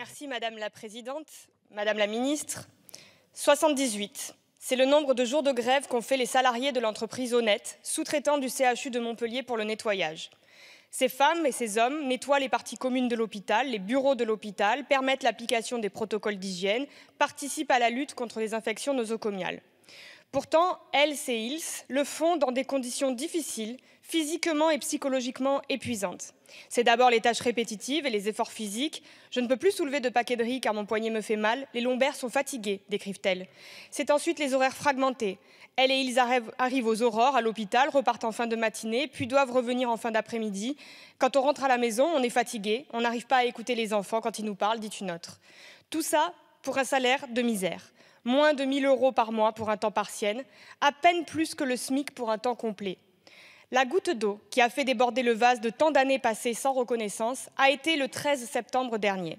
Merci Madame la Présidente, Madame la Ministre. 78, c'est le nombre de jours de grève qu'ont fait les salariés de l'entreprise Honnête, sous-traitant du CHU de Montpellier pour le nettoyage. Ces femmes et ces hommes nettoient les parties communes de l'hôpital, les bureaux de l'hôpital, permettent l'application des protocoles d'hygiène, participent à la lutte contre les infections nosocomiales. Pourtant, elles et ils le font dans des conditions difficiles, physiquement et psychologiquement épuisantes. C'est d'abord les tâches répétitives et les efforts physiques. Je ne peux plus soulever de paquets de riz car mon poignet me fait mal. Les lombaires sont fatigués, décrivent-elles. C'est ensuite les horaires fragmentés. Elles et ils arrivent aux aurores à l'hôpital, repartent en fin de matinée, puis doivent revenir en fin d'après-midi. Quand on rentre à la maison, on est fatigué, on n'arrive pas à écouter les enfants quand ils nous parlent, dit une autre. Tout ça pour un salaire de misère. Moins de 1 000 € par mois pour un temps partiel, à peine plus que le SMIC pour un temps complet. La goutte d'eau qui a fait déborder le vase de tant d'années passées sans reconnaissance a été le 13 septembre dernier.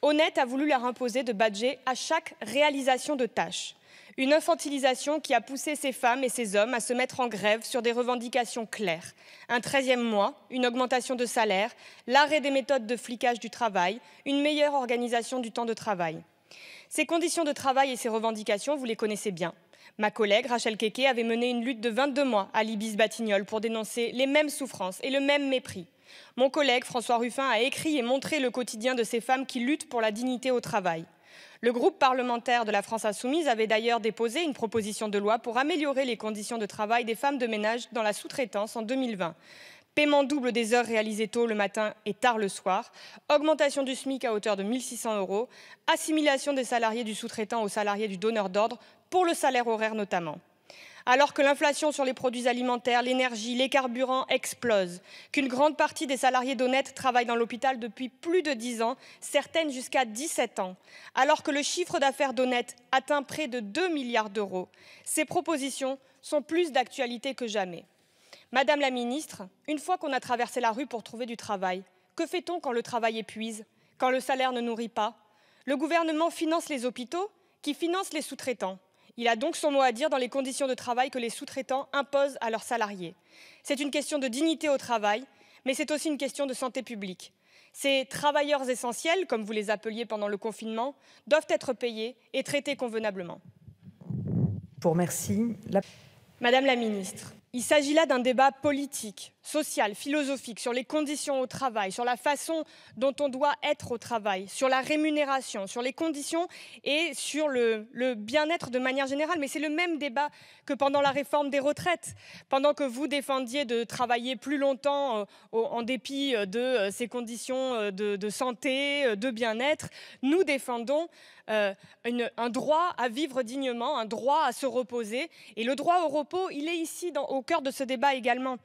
Honnête a voulu leur imposer de badger à chaque réalisation de tâches. Une infantilisation qui a poussé ces femmes et ces hommes à se mettre en grève sur des revendications claires. Un 13e mois, une augmentation de salaire, l'arrêt des méthodes de flicage du travail, une meilleure organisation du temps de travail. Ces conditions de travail et ces revendications, vous les connaissez bien. Ma collègue Rachel Keke avait mené une lutte de 22 mois à l'Ibis-Batignolles pour dénoncer les mêmes souffrances et le même mépris. Mon collègue François Ruffin a écrit et montré le quotidien de ces femmes qui luttent pour la dignité au travail. Le groupe parlementaire de la France Insoumise avait d'ailleurs déposé une proposition de loi pour améliorer les conditions de travail des femmes de ménage dans la sous-traitance en 2020. Paiement double des heures réalisées tôt le matin et tard le soir, augmentation du SMIC à hauteur de 1 600 €, assimilation des salariés du sous-traitant aux salariés du donneur d'ordre, pour le salaire horaire notamment. Alors que l'inflation sur les produits alimentaires, l'énergie, les carburants explose, qu'une grande partie des salariés d'Honnête travaillent dans l'hôpital depuis plus de 10 ans, certaines jusqu'à 17 ans, alors que le chiffre d'affaires d'Honnête atteint près de 2 milliards d'euros, ces propositions sont plus d'actualité que jamais. Madame la Ministre, une fois qu'on a traversé la rue pour trouver du travail, que fait-on quand le travail épuise, quand le salaire ne nourrit pas? Le gouvernement finance les hôpitaux qui financent les sous-traitants. Il a donc son mot à dire dans les conditions de travail que les sous-traitants imposent à leurs salariés. C'est une question de dignité au travail, mais c'est aussi une question de santé publique. Ces travailleurs essentiels, comme vous les appeliez pendant le confinement, doivent être payés et traités convenablement. Pour merci. Madame la Ministre, il s'agit là d'un débat politique, social, philosophique, sur les conditions au travail, sur la façon dont on doit être au travail, sur la rémunération, sur les conditions et sur le bien-être de manière générale. Mais c'est le même débat que pendant la réforme des retraites. Pendant que vous défendiez de travailler plus longtemps en dépit de ces conditions de santé, de bien-être, nous défendons un droit à vivre dignement, un droit à se reposer. Et le droit au repos, il est ici au cœur de ce débat également.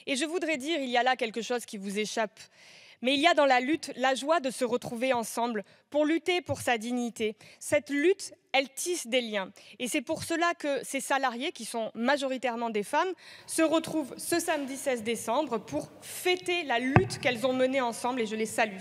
Et je voudrais dire, il y a là quelque chose qui vous échappe. Mais il y a dans la lutte la joie de se retrouver ensemble pour lutter pour sa dignité. Cette lutte, elle tisse des liens. Et c'est pour cela que ces salariés, qui sont majoritairement des femmes, se retrouvent ce samedi 16 décembre pour fêter la lutte qu'elles ont menée ensemble et je les salue.